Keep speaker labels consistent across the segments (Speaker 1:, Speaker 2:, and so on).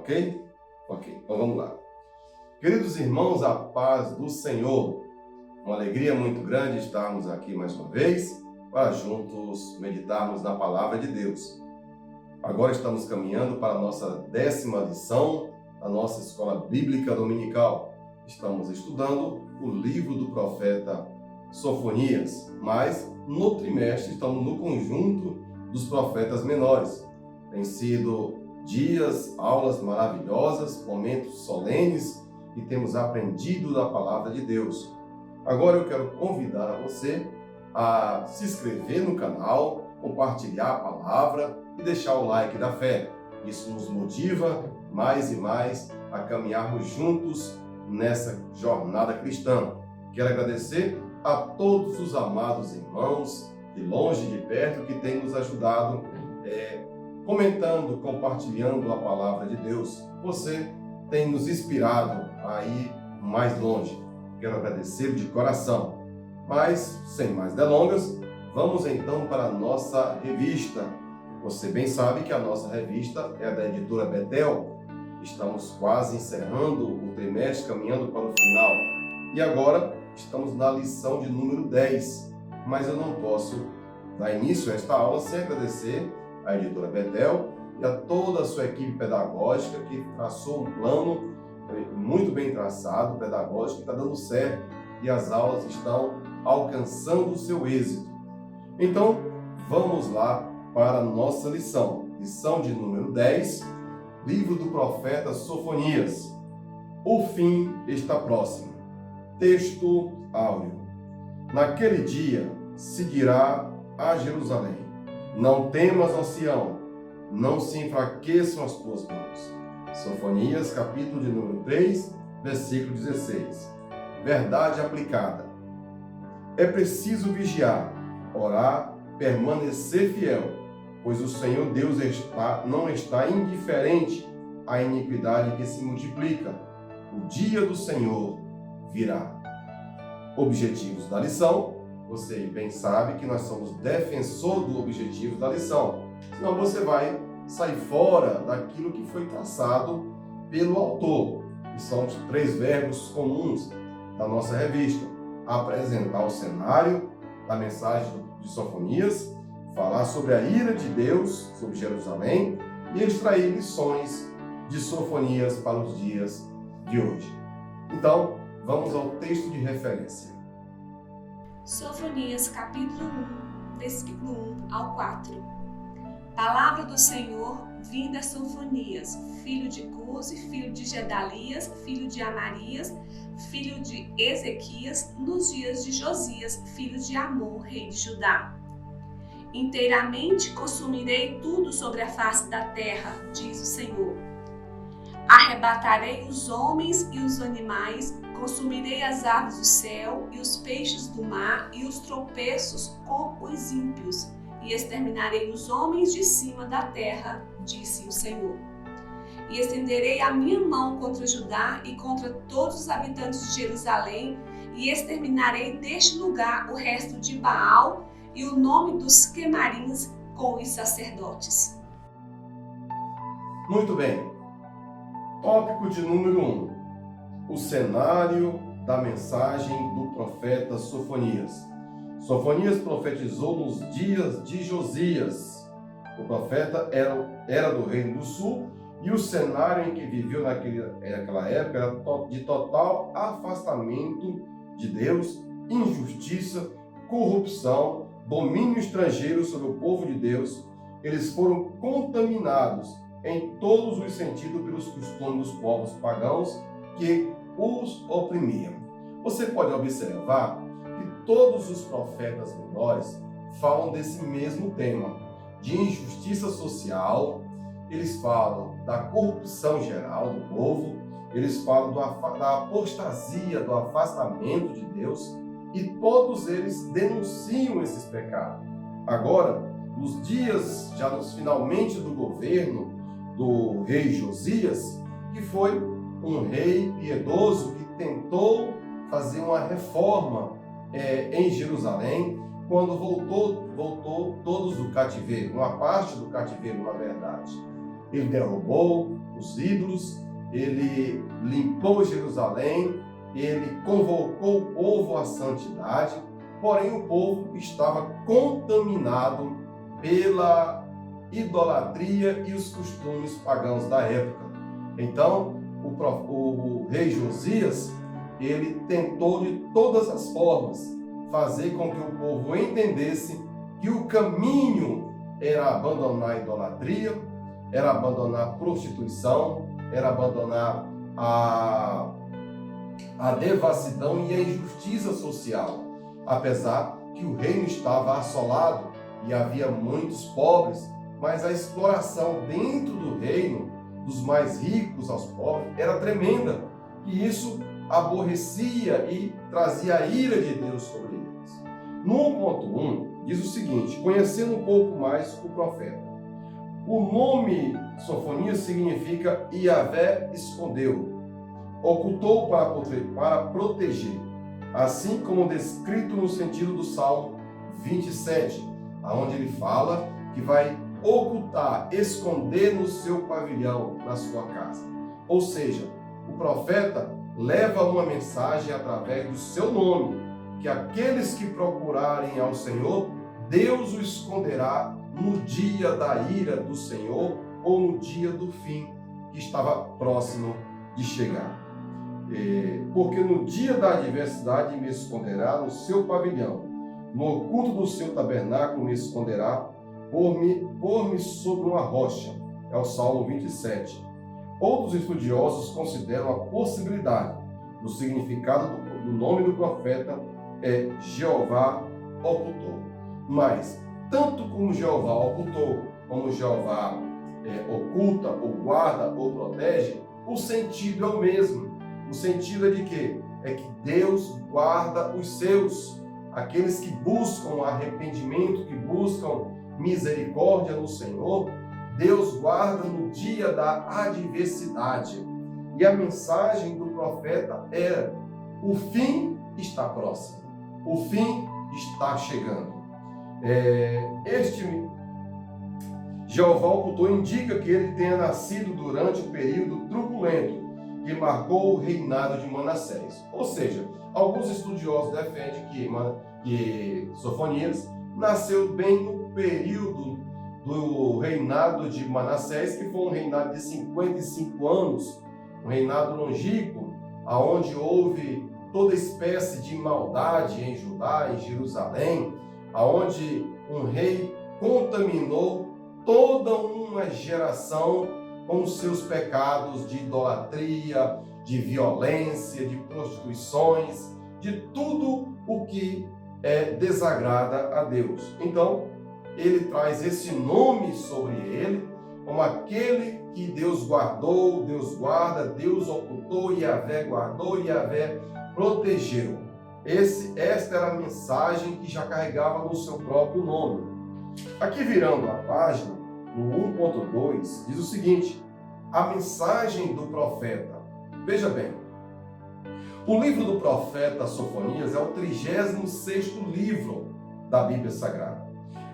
Speaker 1: Ok? Ok, então vamos lá. Queridos irmãos, a paz do Senhor. Uma alegria muito grande estarmos aqui mais uma vez para juntos meditarmos na palavra de Deus. Agora estamos caminhando para a nossa 10ª lição da nossa escola bíblica dominical. Estamos estudando o livro do profeta Sofonias, mas no trimestre estamos no conjunto dos profetas menores. Tem sido dias, aulas maravilhosas, momentos solenes e temos aprendido da palavra de Deus. Agora eu quero convidar a você a se inscrever no canal, compartilhar a palavra e deixar o like da fé. Isso nos motiva mais e mais a caminharmos juntos nessa jornada cristã. Quero agradecer a todos os amados irmãos, de longe e de perto, que têm nos ajudado comentando, compartilhando a palavra de Deus. Você tem nos inspirado a ir mais longe. Quero agradecer de coração. Mas, sem mais delongas, vamos então para a nossa revista. Você bem sabe que a nossa revista é da editora Betel. Estamos quase encerrando o trimestre, caminhando para o final. E agora estamos na lição de número 10. Mas eu não posso dar início a esta aula sem agradecer à editora Betel e a toda a sua equipe pedagógica que traçou um plano muito bem traçado, pedagógico, que está dando certo e as aulas estão alcançando o seu êxito. Então, vamos lá para a nossa lição. Lição de número 10, livro do profeta Sofonias. O fim está próximo. Texto áureo. Naquele dia se dirá a Jerusalém: não temas, ó Sião, não se enfraqueçam as tuas mãos. Sofonias, capítulo de número 3, versículo 16. Verdade aplicada. É preciso vigiar, orar, permanecer fiel, pois o Senhor Deus não está indiferente à iniquidade que se multiplica. O dia do Senhor virá. Objetivos da lição. Você bem sabe que nós somos defensor do objetivo da lição. Senão você vai sair fora daquilo que foi traçado pelo autor. Que são os 3 verbos comuns da nossa revista: apresentar o cenário da mensagem de Sofonias, falar sobre a ira de Deus sobre Jerusalém e extrair lições de Sofonias para os dias de hoje. Então, vamos ao texto de referência.
Speaker 2: Sofonias, capítulo 1, versículo 1 ao 4. Palavra do Senhor vinda a Sofonias, filho de Cusi, filho de Gedalias, filho de Amarias, filho de Ezequias, nos dias de Josias, filho de Amon, rei de Judá. Inteiramente consumirei tudo sobre a face da terra, diz o Senhor. Arrebatarei os homens e os animais, consumirei as aves do céu e os peixes do mar e os tropeços com os ímpios, e exterminarei os homens de cima da terra, disse o Senhor. E estenderei a minha mão contra Judá e contra todos os habitantes de Jerusalém, e exterminarei deste lugar o resto de Baal e o nome dos quemarins com os sacerdotes.
Speaker 1: Muito bem. Tópico de número 1. O cenário da mensagem do profeta Sofonias. Sofonias profetizou nos dias de Josias. O profeta era do Reino do Sul e o cenário em que viveu naquela época era de total afastamento de Deus, injustiça, corrupção, domínio estrangeiro sobre o povo de Deus. Eles foram contaminados em todos os sentidos pelos costumes dos povos pagãos que os oprimiam. Você pode observar que todos os profetas menores falam desse mesmo tema, de injustiça social. Eles falam da corrupção geral do povo, eles falam da apostasia, do afastamento de Deus, e todos eles denunciam esses pecados. Agora, nos dias, já nos finalmente do governo do rei Josias, que foi um rei piedoso que tentou fazer uma reforma em Jerusalém, quando voltou todos do cativeiro, uma parte do cativeiro, na verdade. ele derrubou os ídolos, ele limpou Jerusalém, ele convocou o povo à santidade, porém o povo estava contaminado pela idolatria e os costumes pagãos da época. Então, o rei Josias, ele tentou de todas as formas fazer com que o povo entendesse que o caminho era abandonar a idolatria, era abandonar a prostituição, era abandonar a devassidão e a injustiça social. Apesar que o reino estava assolado e havia muitos pobres, mas a exploração dentro do reino, dos mais ricos aos pobres, era tremenda. E isso aborrecia e trazia a ira de Deus sobre eles. No 1.1 diz o seguinte: conhecendo um pouco mais o profeta. O nome Sofonias significa Yahvé escondeu, ocultou para proteger, assim como descrito no sentido do Salmo 27, onde ele fala que vai ocultar, esconder no seu pavilhão, na sua casa. Ou seja, o profeta leva uma mensagem através do seu nome, que aqueles que procurarem ao Senhor, Deus o esconderá no dia da ira do Senhor ou no dia do fim, que estava próximo de chegar. Porque no dia da adversidade me esconderá no seu pavilhão, no oculto do seu tabernáculo me esconderá, por-me sobre uma rocha. É o Salmo 27. Outros estudiosos consideram a possibilidade do significado do nome do profeta é Jeová ocultou. Mas, tanto como Jeová ocultou, como Jeová oculta, ou guarda, ou protege, o sentido é o mesmo. O sentido é de quê? É que Deus guarda os seus, aqueles que buscam arrependimento, que buscam misericórdia no Senhor. Deus guarda no dia da adversidade. E a mensagem do profeta era: o fim está próximo, o fim está chegando. Este Jeová ocultou indica que ele tenha nascido durante o período truculento que marcou o reinado de Manassés. Ou seja, alguns estudiosos defendem que Sofonias nasceu bem no período do reinado de Manassés, que foi um reinado de 55 anos, um reinado longínquo, aonde houve toda espécie de maldade em Judá, em Jerusalém, aonde um rei contaminou toda uma geração com os seus pecados de idolatria, de violência, de prostituições, de tudo o que desagrada a Deus. Então, ele traz esse nome sobre ele, como aquele que Deus guardou, Deus guarda, Deus ocultou, Yahvé guardou, Yahvé protegeu. Esta era a mensagem que já carregava no seu próprio nome. Aqui virando a página, no 1.2, diz o seguinte: a mensagem do profeta. Veja bem, o livro do profeta Sofonias é o 36º livro da Bíblia Sagrada.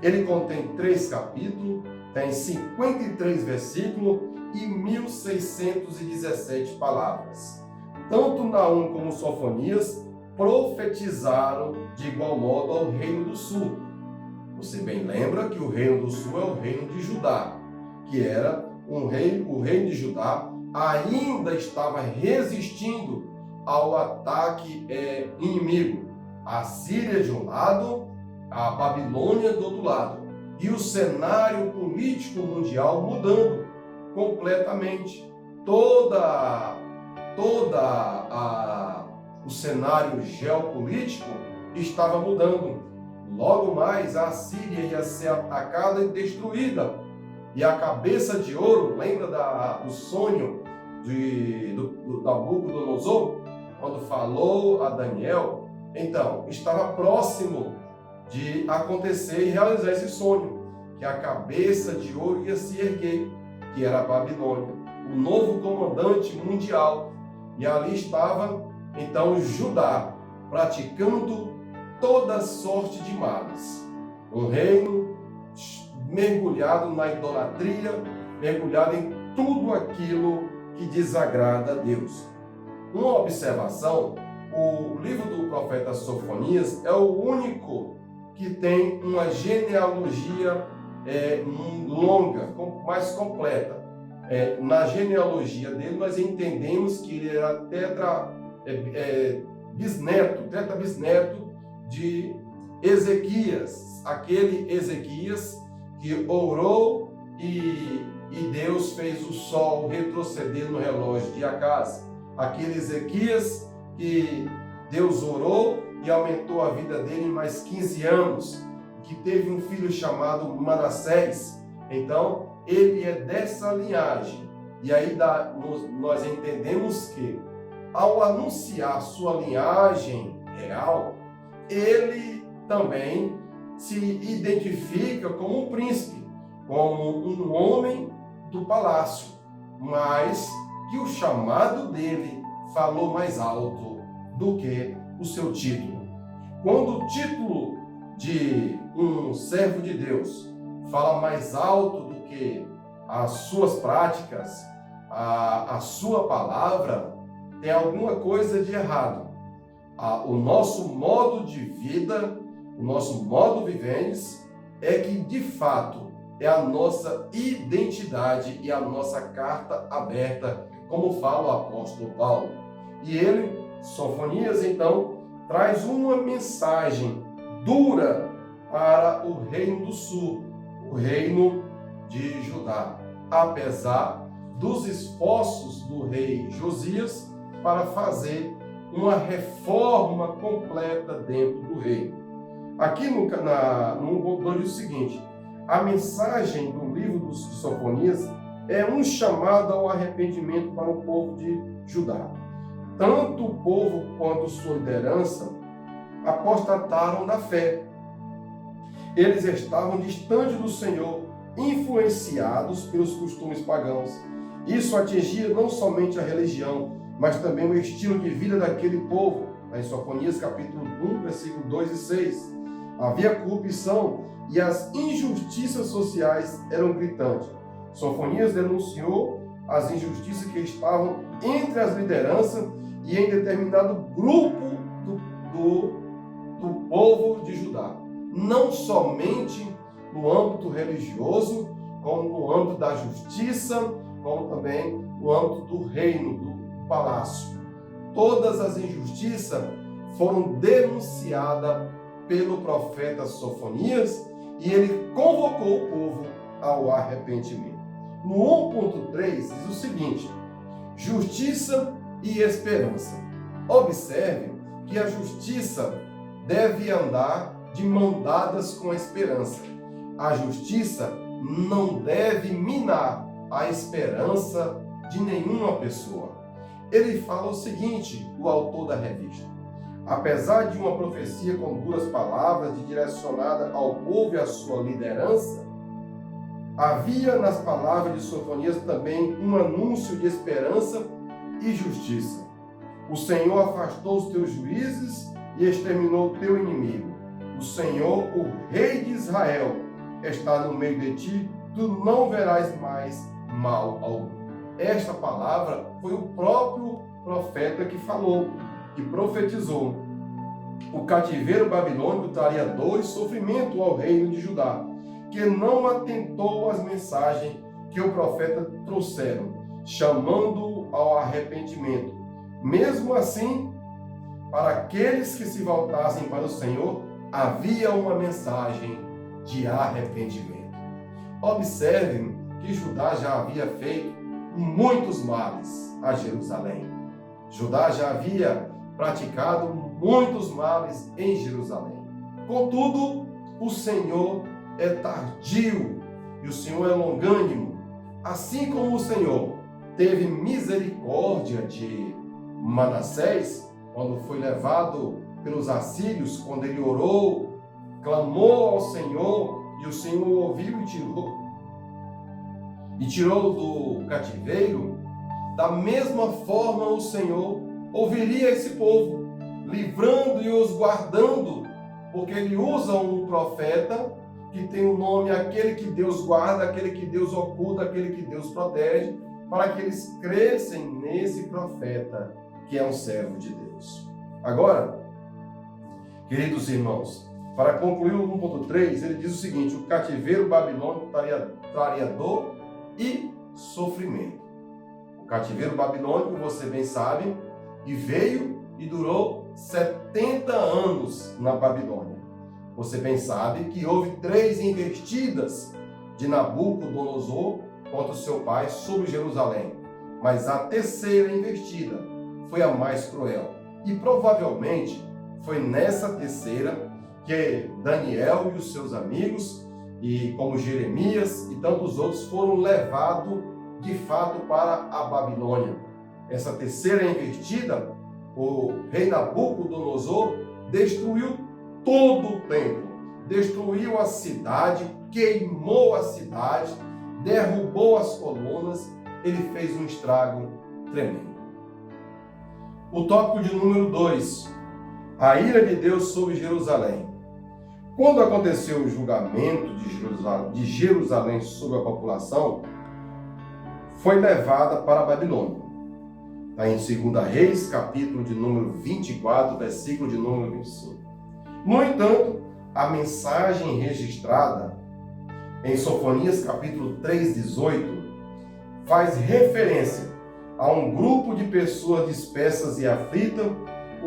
Speaker 1: Ele contém 3 capítulos, tem 53 versículos e 1617 palavras. Tanto Naum como Sofonias profetizaram de igual modo ao reino do sul. Você bem lembra que o reino do sul é o reino de Judá, que era o reino de Judá ainda estava resistindo ao ataque inimigo. A Síria de um lado, a Babilônia do outro lado. E o cenário político mundial mudando completamente. O cenário geopolítico estava mudando. Logo mais a Síria ia ser atacada e destruída. E a cabeça de ouro, lembra do sonho do Nabucodonosor? Quando falou a Daniel, então, estava próximo de acontecer e realizar esse sonho, que a cabeça de ouro ia se erguer, que era a Babilônia, o novo comandante mundial. E ali estava, então, Judá, praticando toda sorte de males. Um reino mergulhado na idolatria, mergulhado em tudo aquilo que desagrada a Deus. Uma observação: o livro do profeta Sofonias é o único que tem uma genealogia longa, mais completa. Na genealogia dele, nós entendemos que ele era tetrabisneto de Ezequias, aquele Ezequias que orou e Deus fez o sol retroceder no relógio de Acaz. Aquele Ezequias que Deus orou e aumentou a vida dele em mais 15 anos, que teve um filho chamado Manassés. Então, ele é dessa linhagem. E aí nós entendemos que, ao anunciar sua linhagem real, ele também se identifica como um príncipe, como um homem do palácio, mas que o chamado dele falou mais alto do que o seu título. Quando o título de um servo de Deus fala mais alto do que as suas práticas, a sua palavra, tem alguma coisa de errado. O nosso modo de vida, o nosso modo vivens, é que de fato é a nossa identidade e a nossa carta aberta, como fala o apóstolo Paulo. E ele, Sofonias, então, traz uma mensagem dura para o reino do sul, o reino de Judá, apesar dos esforços do rei Josias para fazer uma reforma completa dentro do reino. Aqui no diz o seguinte: a mensagem do livro de Sofonias é um chamado ao arrependimento para o povo de Judá. Tanto o povo quanto sua liderança apostataram da fé. Eles estavam distantes do Senhor, influenciados pelos costumes pagãos. Isso atingia não somente a religião, mas também o estilo de vida daquele povo. Em Sofonias capítulo 1, versículo 2 e 6. Havia corrupção e as injustiças sociais eram gritantes. Sofonias denunciou as injustiças que estavam entre as lideranças e em determinado grupo do povo de Judá. Não somente no âmbito religioso, como no âmbito da justiça, como também no âmbito do reino, do palácio. Todas as injustiças foram denunciadas pelo profeta Sofonias e ele convocou o povo ao arrependimento. No 1.3 diz o seguinte: justiça e esperança. Observe que a justiça deve andar de mão dadas com a esperança. A justiça não deve minar a esperança de nenhuma pessoa. Ele fala o seguinte, o autor da revista: apesar de uma profecia com duras palavras direcionada ao povo e à sua liderança, havia nas palavras de Sofonias também um anúncio de esperança e justiça. O Senhor afastou os teus juízes e exterminou o teu inimigo. O Senhor, o Rei de Israel, está no meio de ti, tu não verás mais mal algum. Esta palavra foi o próprio profeta que falou, que profetizou. O cativeiro babilônico traria dor e sofrimento ao reino de Judá, que não atentou às mensagens que o profeta trouxeram, chamando-o ao arrependimento. Mesmo assim, para aqueles que se voltassem para o Senhor, havia uma mensagem de arrependimento. Observem que Judá já havia feito muitos males a Jerusalém. Judá já havia praticado muitos males em Jerusalém. Contudo, o Senhor é tardio e o Senhor é longânimo. Assim como o Senhor teve misericórdia de Manassés, quando foi levado pelos assírios, quando ele orou, clamou ao Senhor, e o Senhor ouviu e tirou do cativeiro, da mesma forma o Senhor ouviria esse povo, livrando e os guardando, porque ele usa um profeta que tem o nome, aquele que Deus guarda, aquele que Deus oculta, aquele que Deus protege, para que eles crescem nesse profeta que é um servo de Deus. Agora, queridos irmãos, para concluir o 1.3, ele diz o seguinte: o cativeiro babilônico traria dor e sofrimento. O cativeiro babilônico, você bem sabe, que veio e durou 70 anos na Babilônia. Você bem sabe que houve 3 investidas de Nabucodonosor contra o seu pai sobre Jerusalém. Mas a terceira investida foi a mais cruel. E provavelmente foi nessa terceira que Daniel e os seus amigos, e como Jeremias e tantos outros, foram levados de fato para a Babilônia. Essa terceira investida, o rei Nabucodonosor destruiu todo o templo, destruiu a cidade, queimou a cidade, derrubou as colunas, ele fez um estrago tremendo. O tópico de número 2, a ira de Deus sobre Jerusalém. Quando aconteceu o julgamento de Jerusalém sobre a população, foi levada para a Babilônia. Está em 2 Reis, capítulo de número 24, versículo de número 25. No entanto, a mensagem registrada em Sofonias, capítulo 3, 18, faz referência a um grupo de pessoas dispersas e aflitas,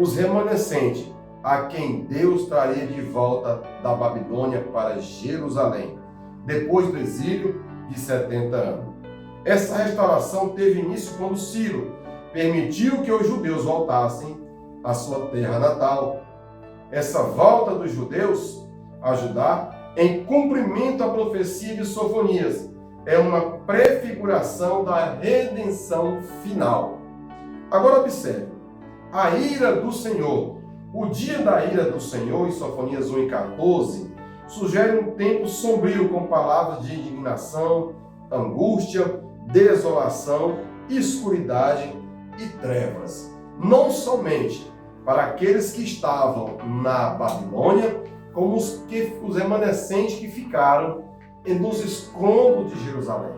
Speaker 1: os remanescentes, a quem Deus traria de volta da Babilônia para Jerusalém, depois do exílio de 70 anos. Essa restauração teve início quando Ciro permitiu que os judeus voltassem à sua terra natal. Essa volta dos judeus a Judá, em cumprimento à profecia de Sofonias, é uma prefiguração da redenção final. Agora observe, a ira do Senhor. O dia da ira do Senhor, em Sofonias 1:14, sugere um tempo sombrio com palavras de indignação, angústia, desolação, escuridade e trevas. Não somente para aqueles que estavam na Babilônia, como os remanescentes que ficaram nos escombros de Jerusalém.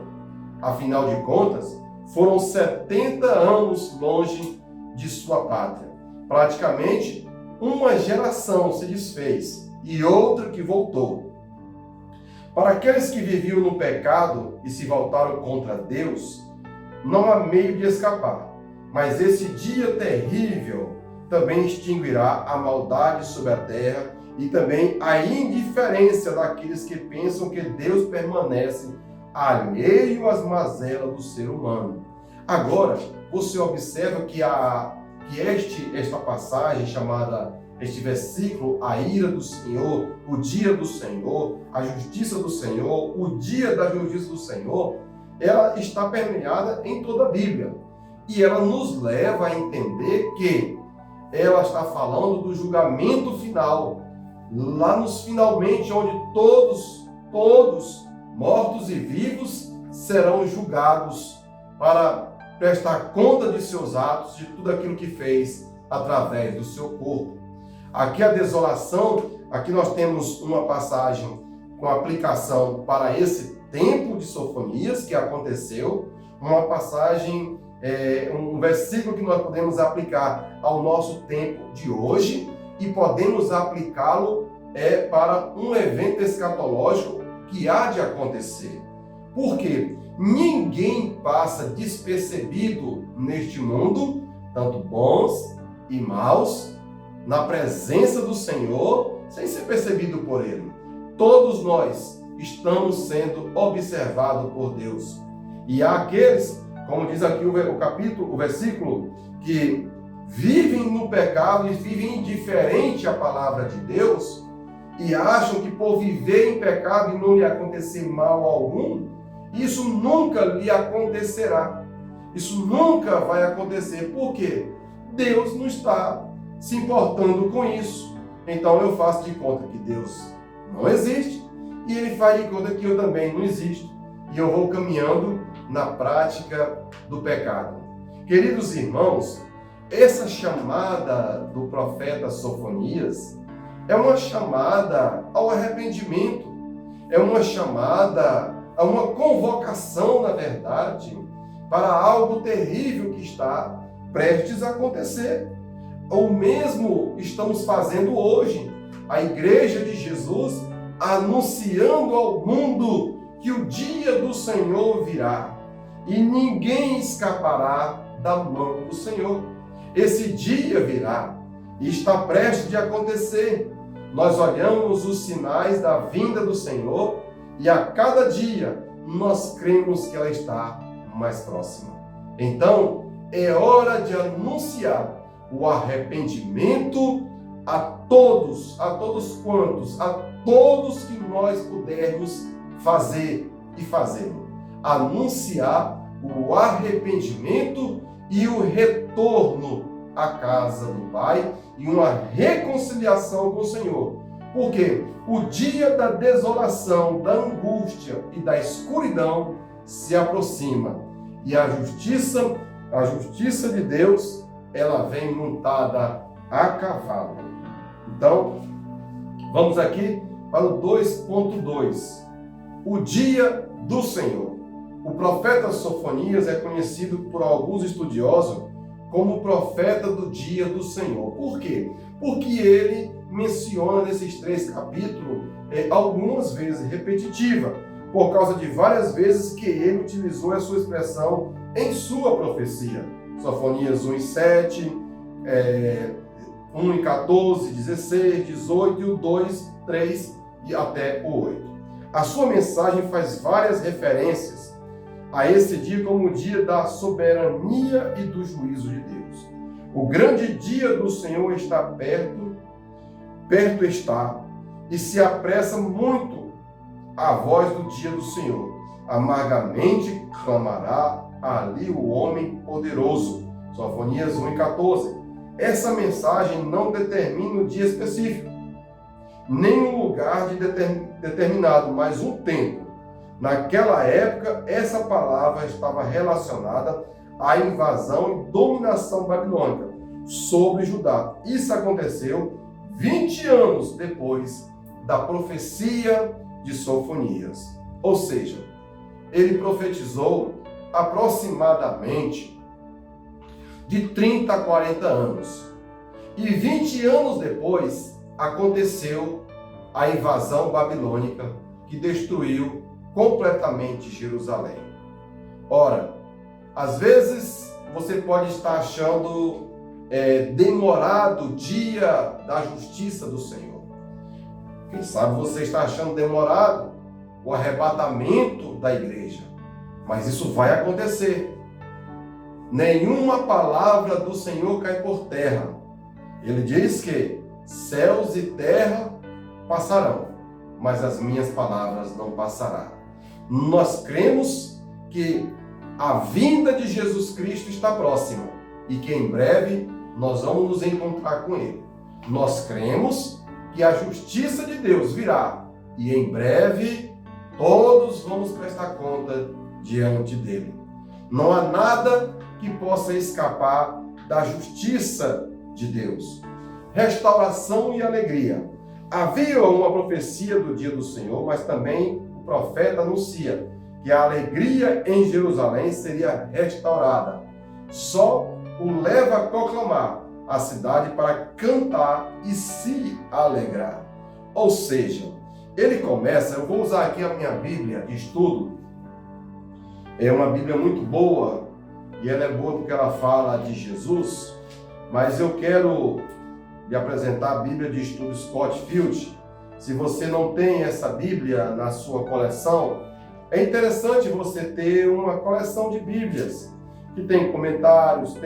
Speaker 1: Afinal de contas, foram 70 anos longe de sua pátria. Praticamente, uma geração se desfez e outra que voltou. Para aqueles que viviam no pecado e se voltaram contra Deus, não há meio de escapar. Mas esse dia terrível também extinguirá a maldade sobre a terra e também a indiferença daqueles que pensam que Deus permanece alheio às mazelas do ser humano. Agora, você observa que esta passagem chamada, este versículo, a ira do Senhor, o dia do Senhor, a justiça do Senhor, o dia da justiça do Senhor, ela está permeada em toda a Bíblia. E ela nos leva a entender que ela está falando do julgamento final, lá nos finalmente, onde todos, mortos e vivos, serão julgados para prestar conta de seus atos, de tudo aquilo que fez através do seu corpo. Aqui a desolação, aqui nós temos uma passagem com aplicação para esse tempo de Sofonias que aconteceu, uma passagem, um versículo que nós podemos aplicar ao nosso tempo de hoje e podemos aplicá-lo para um evento escatológico que há de acontecer. Por quê? Ninguém passa despercebido neste mundo, tanto bons e maus, na presença do Senhor, sem ser percebido por Ele. Todos nós estamos sendo observados por Deus. E há aqueles, como diz aqui o versículo, que vivem no pecado e vivem indiferente à palavra de Deus e acham que por viver em pecado e não lhe acontecer mal algum, isso nunca lhe acontecerá. Isso nunca vai acontecer. Por quê? Deus não está se importando com isso. Então eu faço de conta que Deus não existe e Ele faz de conta que eu também não existo. E eu vou caminhando na prática do pecado. Queridos irmãos, essa chamada do profeta Sofonias é uma chamada ao arrependimento. é uma chamada, é uma convocação, na verdade, para algo terrível que está prestes a acontecer. O mesmo estamos fazendo hoje. A Igreja de Jesus anunciando ao mundo que o dia do Senhor virá e ninguém escapará da mão do Senhor. Esse dia virá e está prestes de acontecer. Nós olhamos os sinais da vinda do Senhor e a cada dia nós cremos que ela está mais próxima. Então, é hora de anunciar o arrependimento a todos que nós pudermos fazer e fazermos. Anunciar o arrependimento e o retorno à casa do Pai e uma reconciliação com o Senhor. Porque o dia da desolação, da angústia e da escuridão se aproxima. E a justiça de Deus, ela vem montada a cavalo. Então, vamos aqui para o 2.2. O dia do Senhor. O profeta Sofonias é conhecido por alguns estudiosos como o profeta do dia do Senhor. Por quê? Porque ele menciona nesses 3 capítulos algumas vezes repetitiva, por causa de várias vezes que ele utilizou a sua expressão em sua profecia. Sofonias 1:7, 1:14, 16, 18 e o 2, 3 e até o 8. A sua mensagem faz várias referências a esse dia como o dia da soberania e do juízo de Deus. O grande dia do Senhor está perto está, e se apressa muito a voz do dia do Senhor. Amargamente clamará ali o homem poderoso. Sofonias 1:14. Essa mensagem não determina o dia específico, nem um lugar determinado, mas um tempo. Naquela época, essa palavra estava relacionada à invasão e dominação babilônica sobre Judá. Isso aconteceu 20 anos depois da profecia de Sofonias. Ou seja, ele profetizou aproximadamente de 30 a 40 anos. E 20 anos depois aconteceu a invasão babilônica que destruiu completamente Jerusalém. Ora, às vezes você pode estar achando demorado o dia da justiça do Senhor. Quem sabe você está achando demorado o arrebatamento da igreja. Mas isso vai acontecer. Nenhuma palavra do Senhor cai por terra. Ele diz que céus e terra passarão, mas as minhas palavras não passarão. Nós cremos que a vinda de Jesus Cristo está próxima e que em breve nós vamos nos encontrar com Ele. Nós cremos que a justiça de Deus virá e em breve todos vamos prestar conta diante dele. Não há nada que possa escapar da justiça de Deus. Restauração e alegria. Havia uma profecia do dia do Senhor, mas também o profeta anuncia que a alegria em Jerusalém seria restaurada. Só o leva a proclamar a cidade para cantar e se alegrar. Ou seja, ele começa, eu vou usar aqui a minha Bíblia de estudo, é uma Bíblia muito boa, e ela é boa porque ela fala de Jesus, mas eu quero lhe apresentar a Bíblia de estudo Scott Field. Se você não tem essa Bíblia na sua coleção, é interessante você ter uma coleção de Bíblias, que tem comentários,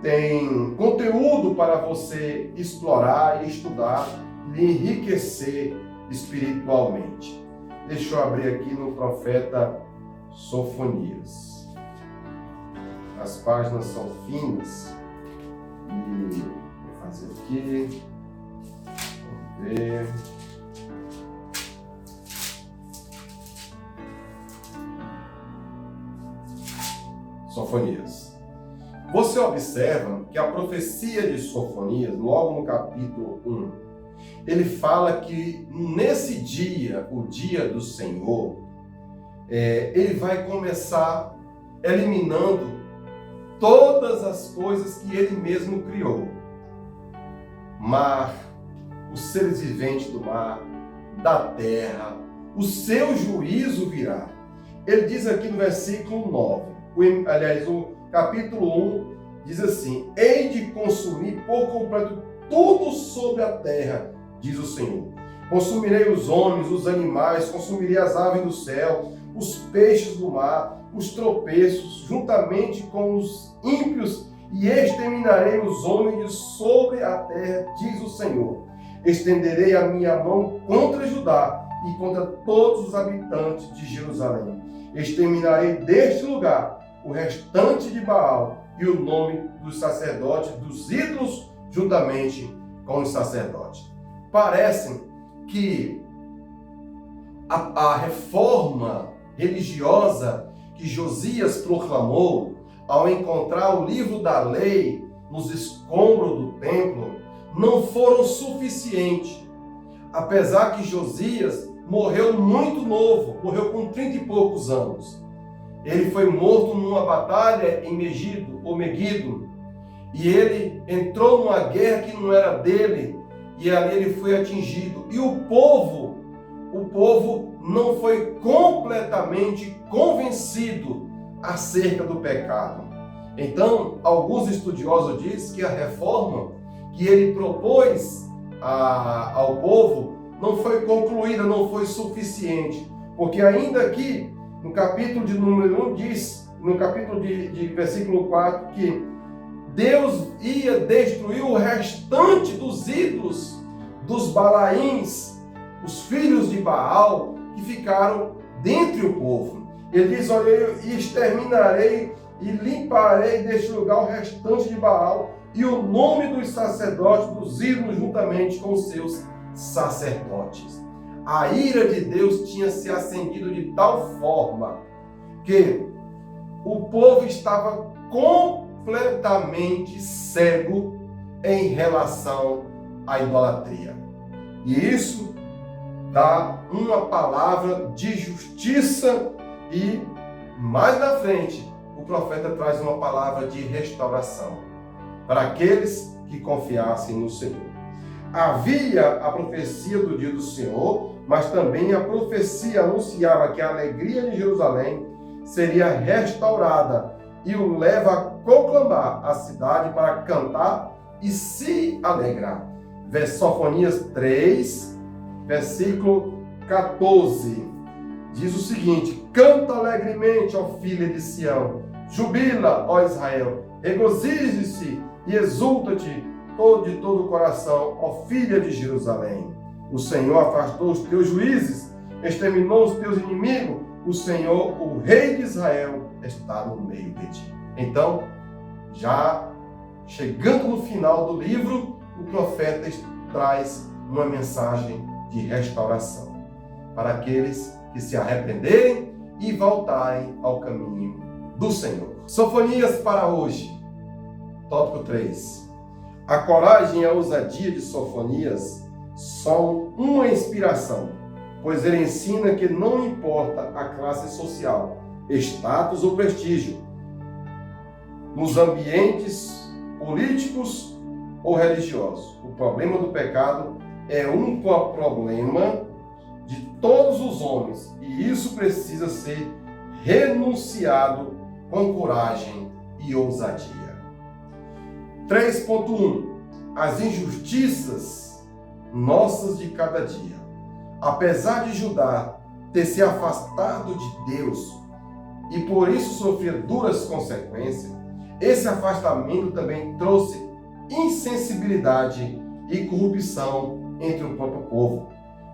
Speaker 1: tem conteúdo para você explorar e estudar e enriquecer espiritualmente. Deixa eu abrir aqui no profeta Sofonias. As páginas são finas. E vou fazer aqui. Vamos ver. Sofonias. Você observa que a profecia de Sofonias, logo no capítulo 1, ele fala que nesse dia, o dia do Senhor, ele vai começar eliminando todas as coisas que ele mesmo criou. Mar, os seres viventes do mar, da terra, o seu juízo virá. Ele diz aqui no versículo 9, o capítulo 1 diz assim: hei de consumir por completo tudo sobre a terra, diz o Senhor. Consumirei os homens, os animais, consumirei as aves do céu, os peixes do mar, os tropeços, juntamente com os ímpios, e exterminarei os homens de sobre a terra, diz o Senhor. Estenderei a minha mão contra Judá e contra todos os habitantes de Jerusalém. Exterminarei deste lugar o restante de Baal e o nome dos sacerdotes, dos ídolos, juntamente com os sacerdotes. Parece que a reforma religiosa que Josias proclamou, ao encontrar o livro da lei nos escombros do templo, não foram suficientes. Apesar que Josias morreu muito novo, morreu com 30 e poucos anos. Ele foi morto numa batalha em Megido, e ele entrou numa guerra que não era dele, e ali ele foi atingido. E o povo não foi completamente convencido acerca do pecado. Então, alguns estudiosos dizem que a reforma que ele propôs ao povo não foi concluída, não foi suficiente. Porque ainda aqui, no capítulo de número 1, diz, no capítulo de versículo 4, que Deus ia destruir o restante dos ídolos, dos Balaíns, os filhos de Baal, que ficaram dentre o povo. Ele diz: olha, eu exterminarei e limparei deste lugar o restante de Baal e o nome dos sacerdotes, dos ídolos, juntamente com os seus sacerdotes. A ira de Deus tinha se acendido de tal forma que o povo estava completamente cego em relação à idolatria. E isso dá uma palavra de justiça, e mais na frente o profeta traz uma palavra de restauração para aqueles que confiassem no Senhor. Havia a profecia do dia do Senhor, mas também a profecia anunciava que a alegria de Jerusalém seria restaurada e o leva a proclamar a cidade para cantar e se alegrar. Sofonias 3, versículo 14, diz o seguinte: canta alegremente, ó filha de Sião, jubila, ó Israel, regozije-se e exulta-te de todo o coração, ó filha de Jerusalém. O Senhor afastou os teus juízes, exterminou os teus inimigos, o Senhor, o Rei de Israel, está no meio de ti. Então, já chegando no final do livro, o profeta traz uma mensagem de restauração para aqueles que se arrependerem e voltarem ao caminho do Senhor. Sofonias para hoje, tópico 3. A coragem e a ousadia de Sofonias são uma inspiração, pois ele ensina que não importa a classe social, status ou prestígio, nos ambientes políticos ou religiosos. O problema do pecado é um problema de todos os homens, e isso precisa ser renunciado com coragem e ousadia. 3.1. As injustiças nossas de cada dia. Apesar de Judá ter se afastado de Deus e por isso sofrer duras consequências, esse afastamento também trouxe insensibilidade e corrupção entre o próprio povo.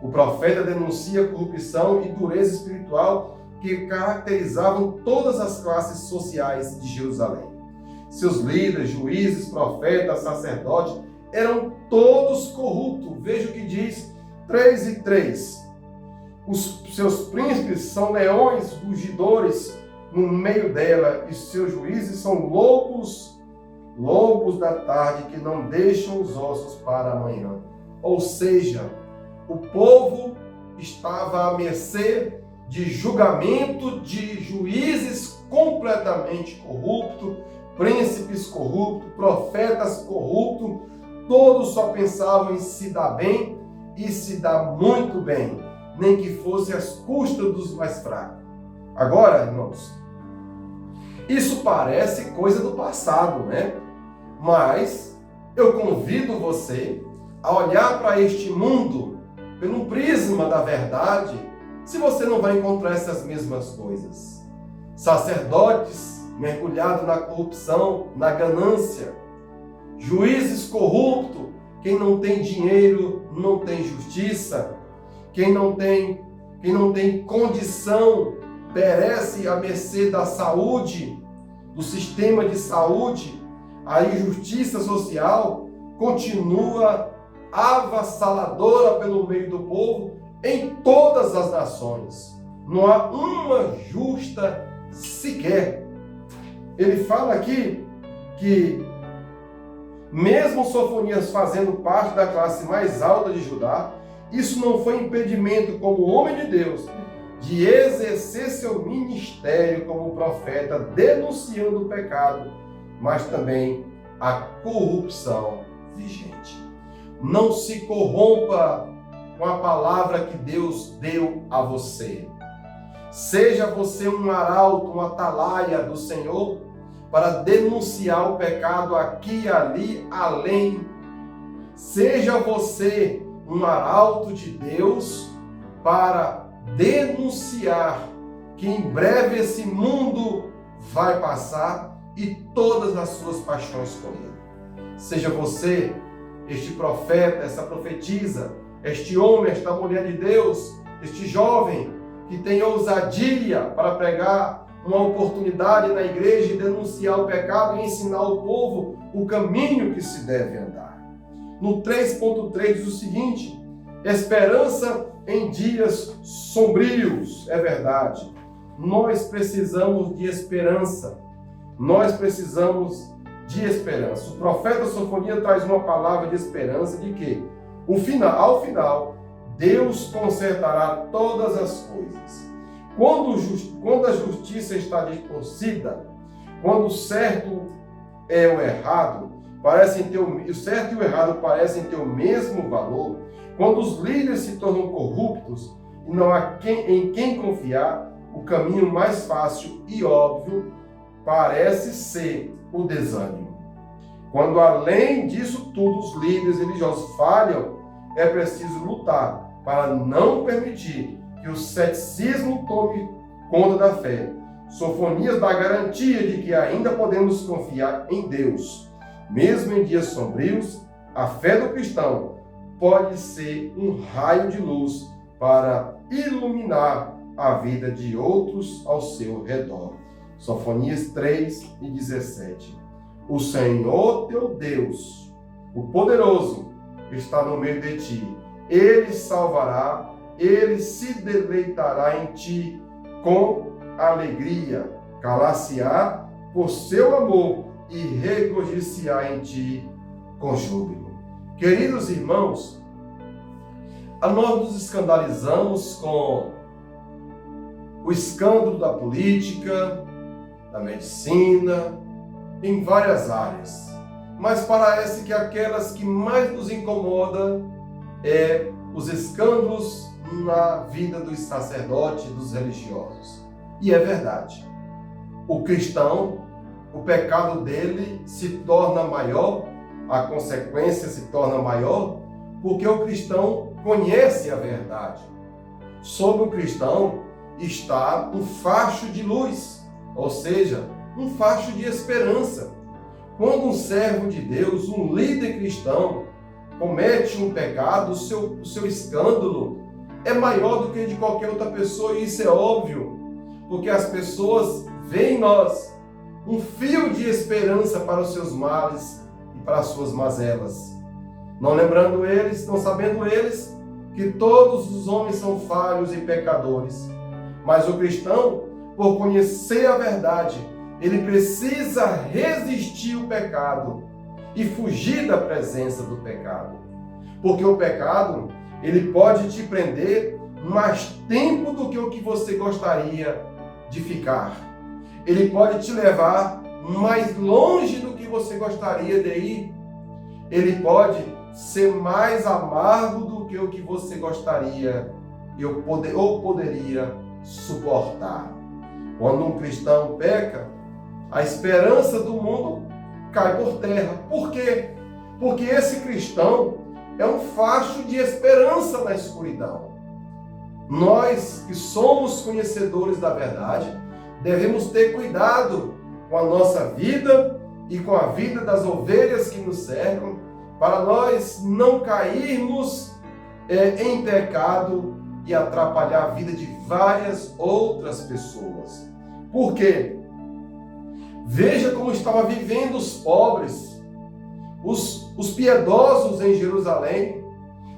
Speaker 1: O profeta denuncia a corrupção e dureza espiritual que caracterizavam todas as classes sociais de Jerusalém. Seus líderes, juízes, profetas, sacerdotes eram todos corruptos. Veja o que diz 3:3. Os seus príncipes são leões rugidores no meio dela, e seus juízes são lobos da tarde que não deixam os ossos para amanhã. Ou seja, o povo estava à mercê de julgamento de juízes completamente corruptos, príncipes corruptos, profetas corruptos. Todos só pensavam em se dar bem e se dar muito bem, nem que fosse às custas dos mais fracos. Agora, irmãos, isso parece coisa do passado, né? Mas eu convido você a olhar para este mundo pelo prisma da verdade, se você não vai encontrar essas mesmas coisas. Sacerdotes mergulhados na corrupção, na ganância, juízes corruptos, quem não tem dinheiro não tem justiça, quem não tem condição perece à mercê da saúde, do sistema de saúde. A injustiça social continua avassaladora pelo meio do povo em todas as nações. Não há uma justa sequer. Ele fala aqui que mesmo Sofonias fazendo parte da classe mais alta de Judá, isso não foi impedimento como homem de Deus de exercer seu ministério como profeta, denunciando o pecado, mas também a corrupção vigente. Não se corrompa com a palavra que Deus deu a você. Seja você um arauto, uma atalaia do Senhor para denunciar o pecado aqui e ali, além. Seja você um arauto de Deus para denunciar que em breve esse mundo vai passar e todas as suas paixões com ele. Seja você este profeta, essa profetisa, este homem, esta mulher de Deus, este jovem que tem ousadia para pregar uma oportunidade na igreja e denunciar o pecado e ensinar ao povo o caminho que se deve andar. No 3.3 diz o seguinte: esperança em dias sombrios. É verdade. Nós precisamos de esperança. Nós precisamos de esperança. O profeta Sofonias traz uma palavra de esperança de que ao final, Deus consertará todas as coisas. Quando a justiça está distorcida, quando o certo é o errado, o certo e o errado parecem ter o mesmo valor, quando os líderes se tornam corruptos e não há em quem confiar, o caminho mais fácil e óbvio parece ser o desânimo. Quando além disso tudo os líderes religiosos falham, é preciso lutar para não permitir que o ceticismo tome conta da fé. Sofonias dá garantia de que ainda podemos confiar em Deus. Mesmo em dias sombrios, a fé do cristão pode ser um raio de luz para iluminar a vida de outros ao seu redor. Sofonias 3:17. O Senhor teu Deus, o poderoso, está no meio de ti. Ele salvará, ele se deleitará em ti com alegria, calar-se-á por seu amor e regozijar em ti com júbilo. Queridos irmãos, nós nos escandalizamos com o escândalo da política, da medicina, em várias áreas. Mas parece que aquelas que mais nos incomodam é os escândalos na vida dos sacerdotes e dos religiosos. E é verdade. O cristão, o pecado dele se torna maior, a consequência se torna maior, porque o cristão conhece a verdade. Sobre o cristão está um facho de luz, ou seja, um facho de esperança. Quando um servo de Deus, um líder cristão, comete um pecado, o seu escândalo é maior do que de qualquer outra pessoa, e isso é óbvio, porque as pessoas veem em nós um fio de esperança para os seus males e para as suas mazelas. Não lembrando eles, não sabendo eles, que todos os homens são falhos e pecadores. Mas o cristão, por conhecer a verdade, ele precisa resistir ao pecado e fugir da presença do pecado. Porque o pecado, ele pode te prender mais tempo do que o que você gostaria de ficar. Ele pode te levar mais longe do que você gostaria de ir. Ele pode ser mais amargo do que o que você gostaria ou poderia suportar. Quando um cristão peca, a esperança do mundo cai por terra. Por quê? Porque esse cristão é um facho de esperança na escuridão. Nós que somos conhecedores da verdade, devemos ter cuidado com a nossa vida e com a vida das ovelhas que nos cercam, para nós não cairmos em pecado e atrapalhar a vida de várias outras pessoas. Por quê? Veja como estavam vivendo os pobres, os piedosos em Jerusalém.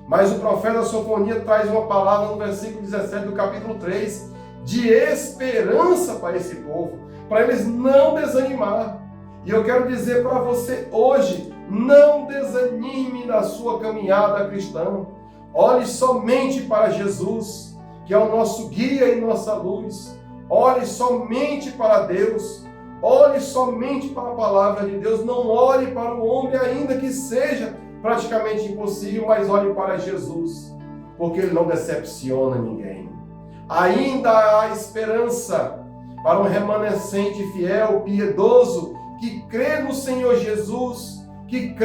Speaker 1: Mas o profeta Sofonia traz uma palavra no versículo 17 do capítulo 3, de esperança para esse povo, para eles não desanimar. E eu quero dizer para você hoje, não desanime na sua caminhada cristã. Olhe somente para Jesus, que é o nosso guia e nossa luz. Olhe somente para Deus. Olhe somente para a palavra de Deus. Não olhe para o homem, ainda que seja praticamente impossível, mas olhe para Jesus, porque Ele não decepciona ninguém. Ainda há esperança para um remanescente fiel, piedoso, que crê no Senhor Jesus, que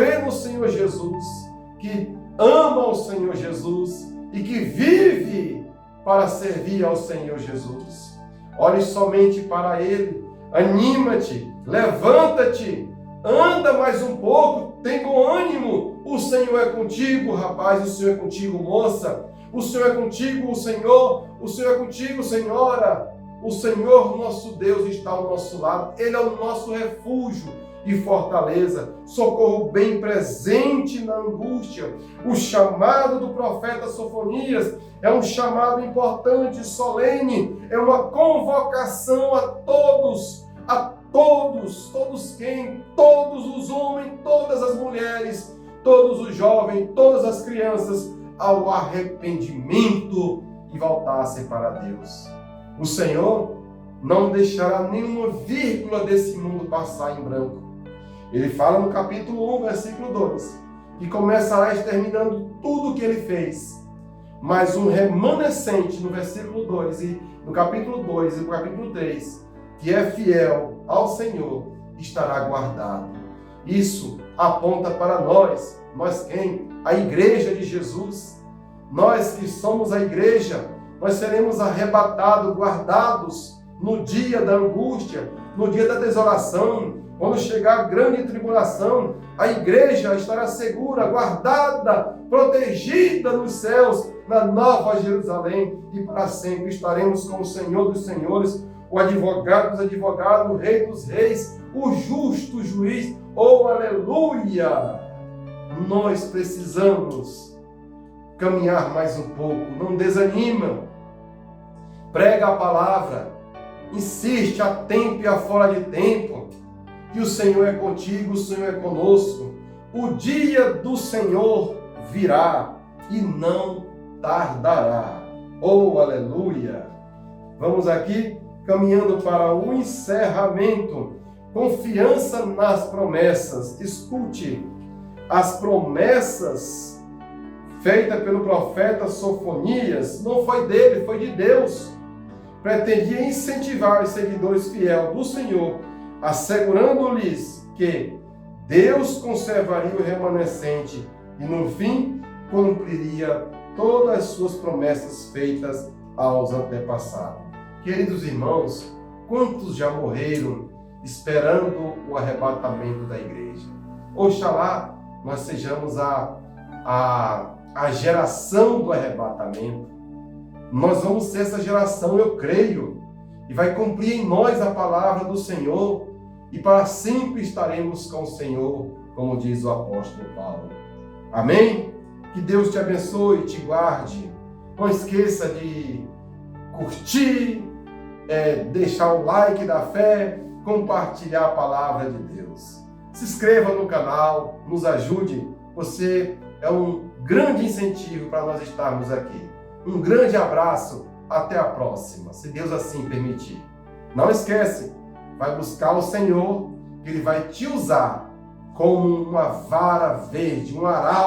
Speaker 1: ama o Senhor Jesus e que vive para servir ao Senhor Jesus. Olhe somente para Ele, anima-te, levanta-te, anda mais um pouco, tem bom ânimo. O Senhor é contigo, rapaz, o Senhor é contigo, moça. O Senhor é contigo, o Senhor é contigo, senhora. O Senhor, nosso Deus, está ao nosso lado. Ele é o nosso refúgio e fortaleza, socorro bem presente na angústia. O chamado do profeta Sofonias é um chamado importante, solene, é uma convocação a todos quem? Todos os homens, todas as mulheres, todos os jovens, todas as crianças, ao arrependimento e voltassem para Deus. O Senhor não deixará nenhuma vírgula desse mundo passar em branco. Ele fala no capítulo 1, versículo 2, que começará exterminando tudo o que ele fez, mas um remanescente no versículo 2, e no capítulo 2 e no capítulo 3, que é fiel ao Senhor, estará guardado. Isso aponta para nós quem? A igreja de Jesus. Nós que somos a igreja, nós seremos arrebatados, guardados no dia da angústia, no dia da desolação. Quando chegar a grande tribulação, a igreja estará segura, guardada, protegida nos céus, na Nova Jerusalém, e para sempre estaremos com o Senhor dos Senhores, o advogado dos advogados, o Rei dos Reis, o justo juiz. Oh, aleluia! Nós precisamos caminhar mais um pouco, não desanima. Prega a palavra, insiste a tempo e a fora de tempo, que o Senhor é contigo, o Senhor é conosco. O dia do Senhor virá e não tardará. Oh, aleluia! Vamos aqui, caminhando para o encerramento. Confiança nas promessas. Escute, as promessas feitas pelo profeta Sofonias não foi dele, foi de Deus. Pretendia incentivar os seguidores fiéis do Senhor, assegurando-lhes que Deus conservaria o remanescente e no fim cumpriria todas as suas promessas feitas aos antepassados. Queridos irmãos, quantos já morreram esperando o arrebatamento da igreja? Oxalá nós sejamos a geração do arrebatamento. Nós vamos ser essa geração, eu creio, e vai cumprir em nós a palavra do Senhor, e para sempre estaremos com o Senhor, como diz o apóstolo Paulo. Amém? Que Deus te abençoe e te guarde. Não esqueça de curtir, deixar o like da fé, compartilhar a palavra de Deus. Se inscreva no canal, nos ajude. Você é um grande incentivo para nós estarmos aqui. Um grande abraço, até a próxima, se Deus assim permitir. Não esquece, vai buscar o Senhor, que Ele vai te usar como uma vara verde, um arauto